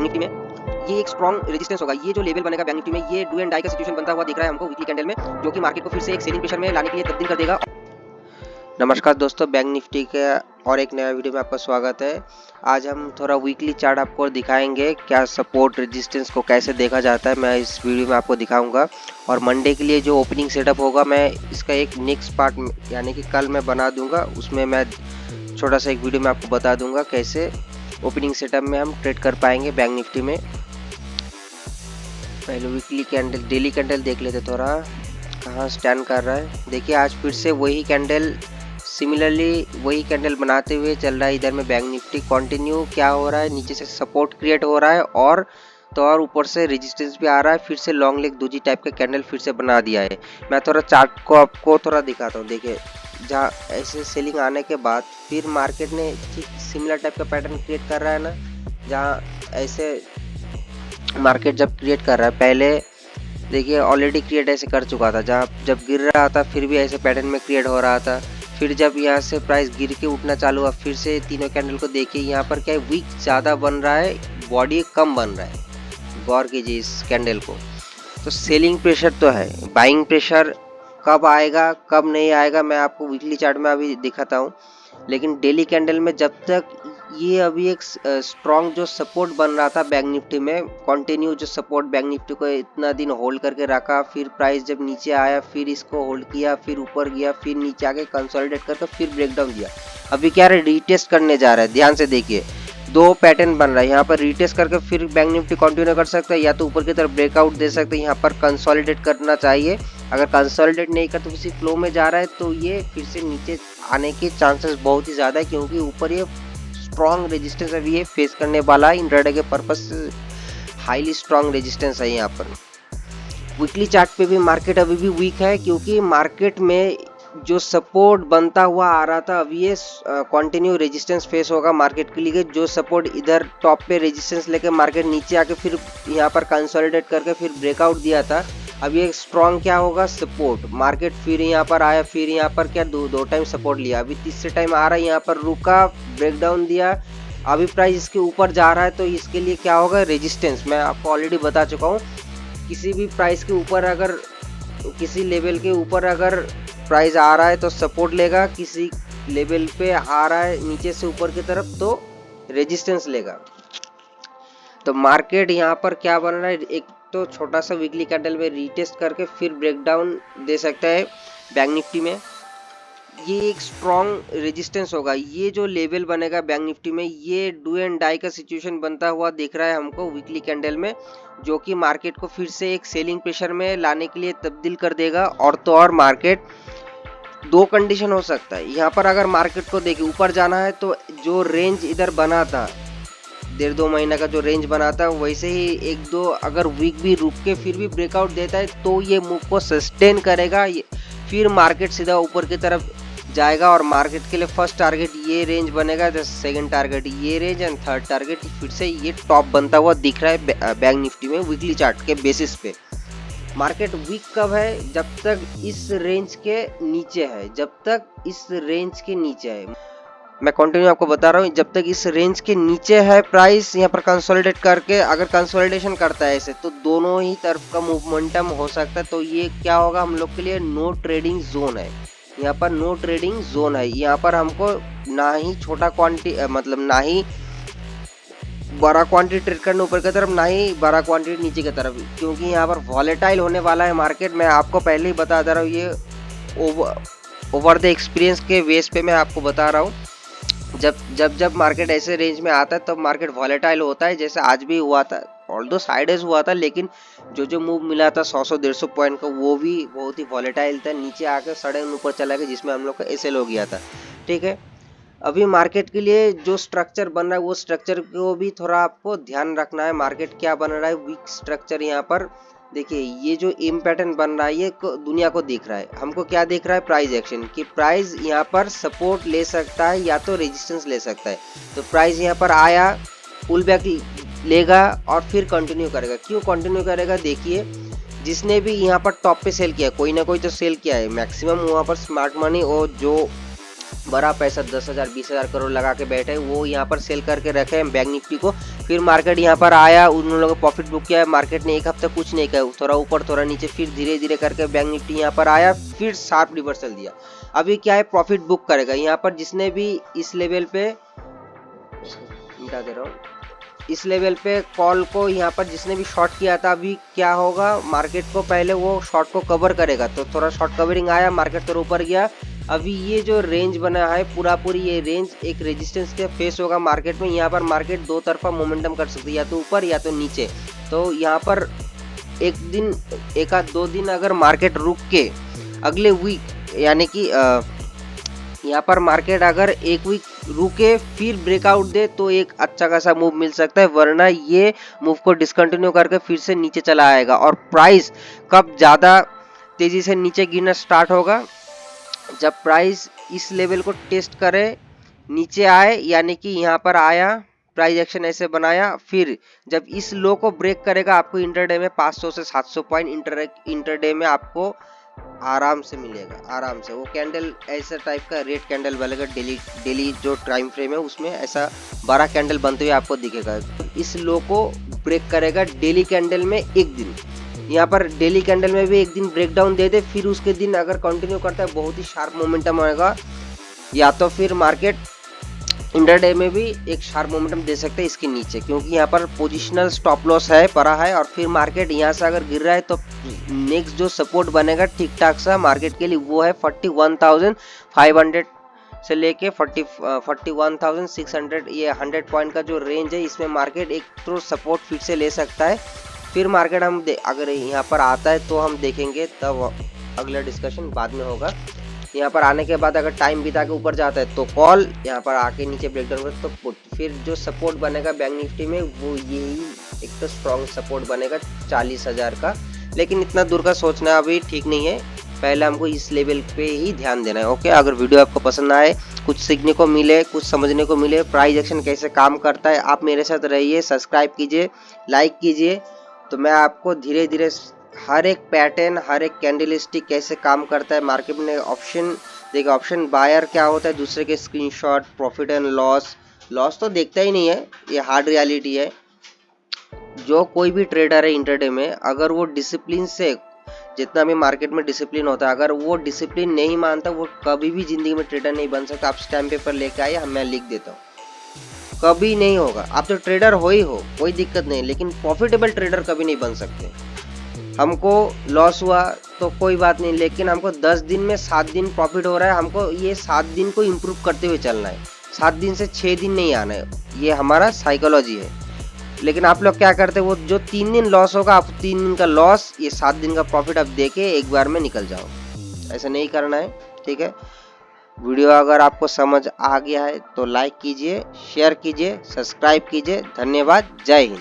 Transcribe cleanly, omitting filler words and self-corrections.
Bank Nifty में ये एक स्ट्रॉन्ग रेजिस्टेंस होगा। ये जो लेवल बनेगा बैंक निफ्टी में, ये डू एंड डाई का सिचुएशन बनता हुआ दिख रहा है हमको वीकली कैंडल में, जो कि मार्केट को फिर से एक सेलिंग प्रेशर में लाने के लिए तब्दील कर देगा। नमस्कार दोस्तों, बैंक निफ्टी के और एक नया वीडियो में आपका स्वागत है। आज हम थोड़ा वीकली चार्ट आपको दिखाएंगे, क्या सपोर्ट रेजिस्टेंस को कैसे देखा जाता है, मैं इस वीडियो में आपको दिखाऊंगा। और मंडे के लिए जो ओपनिंग सेटअप होगा, मैं इसका एक नेक्स्ट पार्ट यानी कि कल मैं बना दूंगा, उसमें मैं छोटा सा एक वीडियो में आपको बता दूंगा कैसे ओपनिंग सेटअप में हम ट्रेड कर पाएंगे बैंक निफ्टी में। पहले वीकली कैंडल, डेली कैंडल देख लेते थोड़ा कहाँ स्टैंड कर रहा है। देखिए आज फिर से वही कैंडल, सिमिलरली वही कैंडल बनाते हुए चल रहा है। इधर में बैंक निफ्टी कंटिन्यू क्या हो रहा है, नीचे से सपोर्ट क्रिएट हो रहा है और तो और ऊपर से रेजिस्टेंस भी आ रहा है। फिर से लॉन्ग लेग दूजी टाइप का कैंडल फिर से बना दिया है। मैं थोड़ा चार्ट को आपको थोड़ा दिखाता हूँ। देखिए जहाँ ऐसे सेलिंग आने के बाद फिर मार्केट ने ठीक सिमिलर टाइप का पैटर्न क्रिएट कर रहा है ना, जहाँ ऐसे मार्केट जब क्रिएट कर रहा है, पहले देखिए ऑलरेडी क्रिएट ऐसे कर चुका था, जहाँ जब गिर रहा था फिर भी ऐसे पैटर्न में क्रिएट हो रहा था। फिर जब यहाँ से प्राइस गिर के उठना चालू हुआ, फिर से तीनों कैंडल को देखिए, यहाँ पर क्या है, वीक ज़्यादा बन रहा है, बॉडी कम बन रहा है। गौर कीजिए इस कैंडल को। तो सेलिंग प्रेशर तो है, बाइंग प्रेशर कब आएगा कब नहीं आएगा मैं आपको वीकली चार्ट में अभी दिखाता हूँ। लेकिन डेली कैंडल में जब तक ये अभी एक स्ट्रॉन्ग जो सपोर्ट बन रहा था बैंक निफ्टी में, कंटिन्यू जो सपोर्ट बैंक निफ्टी को इतना दिन होल्ड करके रखा, फिर प्राइस जब नीचे आया फिर इसको होल्ड किया, फिर ऊपर गया, फिर नीचे आके कंसोलिडेट करके फिर ब्रेकडाउन दिया। अभी क्या है, रीटेस्ट करने जा रहा है। ध्यान से देखिए, दो पैटर्न बन रहा है। यहाँ पर रीटेस्ट करके फिर बैंक निफ्टी कंटिन्यू कर सकता है, या तो ऊपर की तरफ ब्रेकआउट दे सकते हैं। यहाँ पर कंसोलिडेट करना चाहिए। अगर कंसोलिडेट नहीं कर तो किसी फ्लो में जा रहा है तो ये फिर से नीचे आने के चांसेस बहुत ही ज़्यादा है, क्योंकि ऊपर ये स्ट्रॉन्ग रेजिस्टेंस अभी ये फेस करने वाला है। इंट्राडे के पर्पस से हाईली स्ट्रॉन्ग रेजिस्टेंस है यहाँ पर। वीकली चार्ट पे भी मार्केट अभी भी वीक है, क्योंकि मार्केट में जो सपोर्ट बनता हुआ आ रहा था, अभी ये कंटिन्यू रेजिस्टेंस फेस होगा मार्केट के लिए। जो सपोर्ट इधर टॉप पे रेजिस्टेंस लेके मार्केट नीचे आके फिर यहाँ पर कंसोलिडेट करके फिर ब्रेकआउट दिया था। अब ये स्ट्रॉन्ग क्या होगा, सपोर्ट। मार्केट फिर यहाँ पर आया, फिर यहाँ पर क्या दो टाइम सपोर्ट लिया, अभी तीसरे टाइम आ रहा है, यहाँ पर रुका, ब्रेकडाउन दिया, अभी प्राइस इसके ऊपर जा रहा है। तो इसके लिए क्या होगा, रेजिस्टेंस। मैं आपको ऑलरेडी बता चुका हूँ, किसी भी प्राइस के ऊपर अगर किसी लेवल के ऊपर अगर प्राइस आ रहा है तो सपोर्ट लेगा, किसी लेवल पे आ रहा है नीचे से ऊपर की तरफ तो रेजिस्टेंस लेगा। तो मार्केट यहाँ पर क्या बन रहा है, एक तो छोटा सा वीकली कैंडल में रीटेस्ट करके फिर ब्रेकडाउन दे सकता है बैंक निफ्टी में। ये एक स्ट्रॉन्ग रेजिस्टेंस होगा। ये जो लेवल बनेगा बैंक निफ्टी में, ये डू एंड डाई का सिचुएशन बनता हुआ दिख रहा है हमको वीकली कैंडल में, जो कि मार्केट को फिर से एक सेलिंग प्रेशर में लाने के लिए तब्दील कर देगा। और तो और मार्केट दो कंडीशन हो सकता है यहाँ पर। अगर मार्केट को देखिए ऊपर जाना है तो जो रेंज इधर बना था, 1.5-2 महीना का जो रेंज बना था, वैसे ही एक दो अगर वीक भी रुक के फिर भी ब्रेकआउट देता है तो ये मूव को सस्टेन करेगा। फिर मार्केट सीधा ऊपर की तरफ जाएगा और मार्केट के लिए फर्स्ट टारगेट ये रेंज बनेगा, सेकंड टारगेट ये रेंज एंड थर्ड टारगेट फिर से ये टॉप बनता हुआ दिख रहा है बैंक निफ्टी में वीकली चार्ट के बेसिस पे। मार्केट वीक कब है, जब तक इस रेंज के नीचे है, जब तक इस रेंज के नीचे है। मैं कंटिन्यू आपको बता रहा हूँ, जब तक इस रेंज के नीचे है प्राइस, यहाँ पर कंसोलिडेट करके अगर कंसोलिडेशन करता है ऐसे, तो दोनों ही तरफ का मूवमेंटम हो सकता है। तो ये क्या होगा, हम लोग के लिए नो ट्रेडिंग जोन है। यहाँ पर नो ट्रेडिंग जोन है। यहाँ पर हमको ना ही छोटा क्वांटिटी, मतलब ना ही बड़ा क्वांटिटी ट्रेड करना ऊपर की तरफ, ना ही बड़ा क्वांटिटी नीचे की तरफ, क्योंकि यहाँ पर वॉलेटाइल होने वाला है मार्केट। मैं आपको पहले ही बता दे रहा हूँ, ये ओवर द एक्सपीरियंस के बेस पे मैं आपको बता रहा हूँ। जब मार्केट ऐसे रेंज में आता है तब मार्केट वॉलेटाइल होता है, जैसे आज भी हुआ था। ऑल्दो साइडेज हुआ था, लेकिन जो मूव मिला था 100-150 पॉइंट का, वो भी बहुत ही वॉलेटाइल था। नीचे आकर सडन ऊपर चला गया, जिसमें हम लोग का एसएल हो गया था। ठीक है, अभी मार्केट के लिए जो स्ट्रक्चर बन रहा है, वो स्ट्रक्चर को भी थोड़ा आपको ध्यान रखना है। मार्केट क्या बन रहा है, वीक स्ट्रक्चर। यहाँ पर देखिए ये जो एम पैटर्न बन रहा है, ये दुनिया को दिख रहा है। हमको क्या दिख रहा है, प्राइस एक्शन, कि प्राइस यहाँ पर सपोर्ट ले सकता है या तो रेजिस्टेंस ले सकता है। तो प्राइस यहाँ पर आया, पुल बैक लेगा और फिर कंटिन्यू करेगा। क्यों कंटिन्यू करेगा, देखिए जिसने भी यहाँ पर टॉप पे सेल किया, कोई ना कोई तो सेल किया है। मैक्सिमम वहाँ पर स्मार्ट मनी और जो बड़ा पैसा 10,000 20,000 करोड़ लगा के बैठे, वो यहाँ पर सेल करके रखे हैं बैंक निफ्टी को। फिर मार्केट यहाँ पर आया, उन लोगों ने प्रॉफिट बुक किया है। मार्केट ने एक हफ्ते कुछ नहीं किया, थोड़ा ऊपर थोड़ा नीचे, फिर धीरे धीरे करके बैंक निफ्टी यहाँ पर आया, फिर शार्प रिवर्सल दिया। अभी क्या है, प्रॉफिट बुक करेगा यहाँ पर। जिसने भी इस लेवल पे, मिटा दे रहा हूँ, इस लेवल पे कॉल को यहाँ पर जिसने भी शॉर्ट किया था, अभी क्या होगा, मार्केट को पहले वो शॉर्ट को कवर करेगा। तो थोड़ा शॉर्ट कवरिंग आया, मार्केट थोड़ा ऊपर गया। अभी ये जो रेंज बना है पूरी ये रेंज एक रेजिस्टेंस के फेस होगा मार्केट में। यहाँ पर मार्केट दो तरफा मोमेंटम कर सकती है, या तो ऊपर या तो नीचे। तो यहाँ पर एक आध 2 दिन अगर मार्केट रुक के अगले वीक, यानी कि यहाँ पर मार्केट अगर एक वीक रुके फिर ब्रेकआउट दे तो एक अच्छा खासा मूव मिल सकता है, वरना ये मूव को डिसकंटिन्यू करके फिर से नीचे चला आएगा। और प्राइस कब ज़्यादा तेजी से नीचे गिरना स्टार्ट होगा, जब प्राइस इस लेवल को टेस्ट करे, नीचे आए, यानी कि यहाँ पर आया, प्राइस एक्शन ऐसे बनाया, फिर जब इस लो को ब्रेक करेगा, आपको इंटरडे में 500 से 700 पॉइंट इंटरडे में आपको आराम से मिलेगा, आराम से। वो कैंडल ऐसा टाइप का रेड कैंडल बनेगा, डेली जो टाइम फ्रेम है उसमें ऐसा 12 कैंडल बनते हुए आपको दिखेगा। इस लो को ब्रेक करेगा डेली कैंडल में एक दिन, यहाँ पर डेली कैंडल में भी एक दिन ब्रेकडाउन दे दे, फिर उसके दिन अगर कंटिन्यू करता है बहुत ही शार्प मोमेंटम आएगा, या तो फिर मार्केट इंटरडे में भी एक शार्प मोमेंटम दे सकते हैं इसके नीचे, क्योंकि यहाँ पर पोजिशनल स्टॉप लॉस है पड़ा है। और फिर मार्केट यहाँ से अगर गिर रहा है तो नेक्स्ट जो सपोर्ट बनेगा ठीक ठाक सा मार्केट के लिए वो है 41,500 से लेके 41,600, ये 100 पॉइंट का जो रेंज है, इसमें मार्केट एक तो सपोर्ट फिर से ले सकता है। फिर मार्केट हम अगर यहाँ पर आता है तो हम देखेंगे, तब अगला डिस्कशन बाद में होगा। यहाँ पर आने के बाद अगर टाइम बिता के ऊपर जाता है तो कॉल, यहाँ पर आके नीचे ब्रेकडाउन करता तो पुट। फिर जो सपोर्ट बनेगा बैंक निफ्टी में वो यही एक तो स्ट्रॉन्ग सपोर्ट बनेगा 40,000 का, लेकिन इतना दूर का सोचना अभी ठीक नहीं है, पहले हमको इस लेवल पे ही ध्यान देना है। ओके, अगर वीडियो आपको पसंद आए, कुछ सीखने को मिले, कुछ समझने को मिले, प्राइस एक्शन कैसे काम करता है, आप मेरे साथ रहिए, सब्सक्राइब कीजिए, लाइक कीजिए, तो मैं आपको धीरे धीरे हर एक पैटर्न, हर एक कैंडलस्टिक कैसे काम करता है मार्केट में, ऑप्शन देखिए, ऑप्शन बायर क्या होता है, दूसरे के स्क्रीनशॉट, प्रॉफिट एंड लॉस तो देखता ही नहीं है, ये हार्ड रियलिटी है। जो कोई भी ट्रेडर है इंटरडे में, अगर वो डिसिप्लिन से, जितना भी मार्केट में डिसिप्लिन होता है, अगर वो डिसिप्लिन नहीं मानता, वो कभी भी जिंदगी में ट्रेडर नहीं बन सकता। आप स्टैम्प पेपर लेके आइए, मैं लिख देता हूँ, कभी नहीं होगा। आप तो ट्रेडर हो ही हो, कोई दिक्कत नहीं, लेकिन प्रॉफिटेबल ट्रेडर कभी नहीं बन सकते। हमको लॉस हुआ तो कोई बात नहीं, लेकिन हमको 10 दिन में 7 दिन प्रॉफिट हो रहा है, हमको ये 7 दिन को इम्प्रूव करते हुए चलना है, 7 दिन से 6 दिन नहीं आना है, ये हमारा साइकोलॉजी है। लेकिन आप लोग क्या करते हैं, वो जो 3 दिन लॉस होगा, आप 3 दिन का लॉस, ये 7 दिन का प्रॉफिट आप देके एक बार में निकल जाओ, ऐसा नहीं करना है, ठीक है। वीडियो अगर आपको समझ आ गया है तो लाइक कीजिए, शेयर कीजिए, सब्सक्राइब कीजिए। धन्यवाद, जय हिंद।